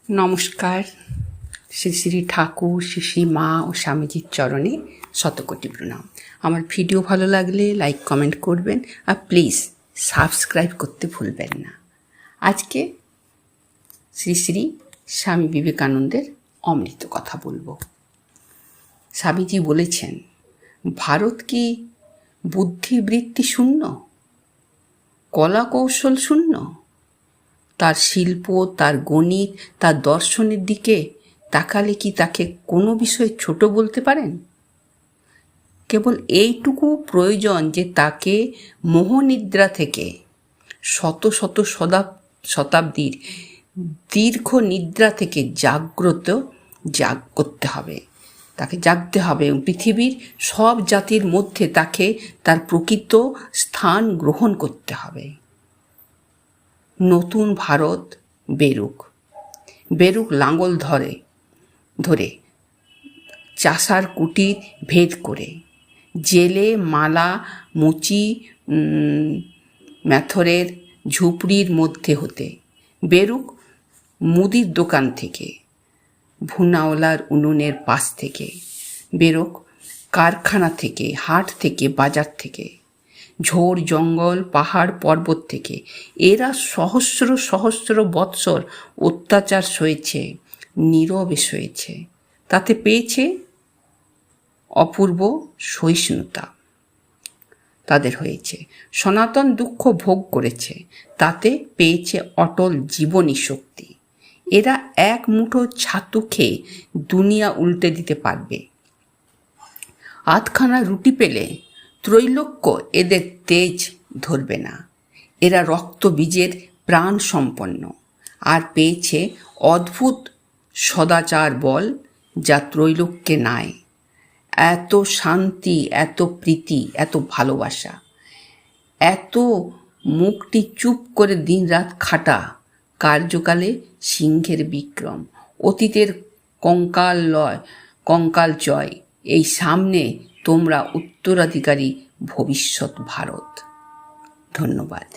নমস্কার। শ্রী শ্রী ঠাকুর, শ্রী শ্রী মা ও স্বামীজির চরণে শতকোটি প্রণাম। আমার ভিডিও ভালো লাগলে লাইক কমেন্ট করবেন, আর প্লিজ সাবস্ক্রাইব করতে ভুলবেন না। আজকে শ্রী শ্রী স্বামী বিবেকানন্দের অমৃত কথা বলবো। স্বামীজি বলেছেন, ভারত কি বুদ্ধিবৃত্তি শূন্য, কলা কৌশল শূন্য? তার শিল্প, তার গণিত, তার দর্শনের দিকে তাকালে কি তাকে কোনো বিষয়ে ছোট বলতে পারেন? কেবল এইটুকু প্রয়োজন যে তাকে মোহনিদ্রা থেকে শত শত শতাব্দীর দীর্ঘ নিদ্রা থেকে জাগ করতে হবে, তাকে জাগতে হবে এবং পৃথিবীর সব জাতির মধ্যে তাকে তার প্রকৃত স্থান গ্রহণ করতে হবে। নতুন ভারত বেরুক লাঙল ধরে চাষার কুটির ভেদ করে, জেলে মালা মুচি ম্যাথরের ঝুপড়ির মধ্যে হতে, বেরুক মুদির দোকান থেকে, ভুনাওয়ালার উনুনের পাশ থেকে, বেরোক কারখানা থেকে, হাট থেকে, বাজার থেকে, ঝোড় জঙ্গল পাহাড় পর্বত থেকে। এরা সহস্র সহস্র বৎসর অত্যাচার সয়েছে, নীরবে সয়েছে, তাতে পেয়েছে অপূর্ব সহিষ্ণুতা। তাদের হয়েছে সনাতন দুঃখ ভোগ করেছে, তাতে পেয়েছে অটল জীবনী শক্তি। এরা এক মুঠো ছাতু খেয়ে দুনিয়া উল্টে দিতে পারবে। আধখানা রুটি পেলে ত্রৈলোক্য এদের তেজ ধরবে না। এরা রক্ত বীজের প্রাণ সম্পন্ন, আর পেয়েছে অদ্ভুত সদাচার বল, যা ত্রৈলোক্যে নাই। এত শান্তি, এত প্রীতি, এত ভালোবাসা, এত মুখটি চুপ করে দিনরাত খাটা, কার্যকালে সিংহের বিক্রম, অতীতের কঙ্কাল জয়, এই সামনে তোমরা উত্তরাধিকারী ভবিষ্যৎ ভারত। ধন্যবাদ।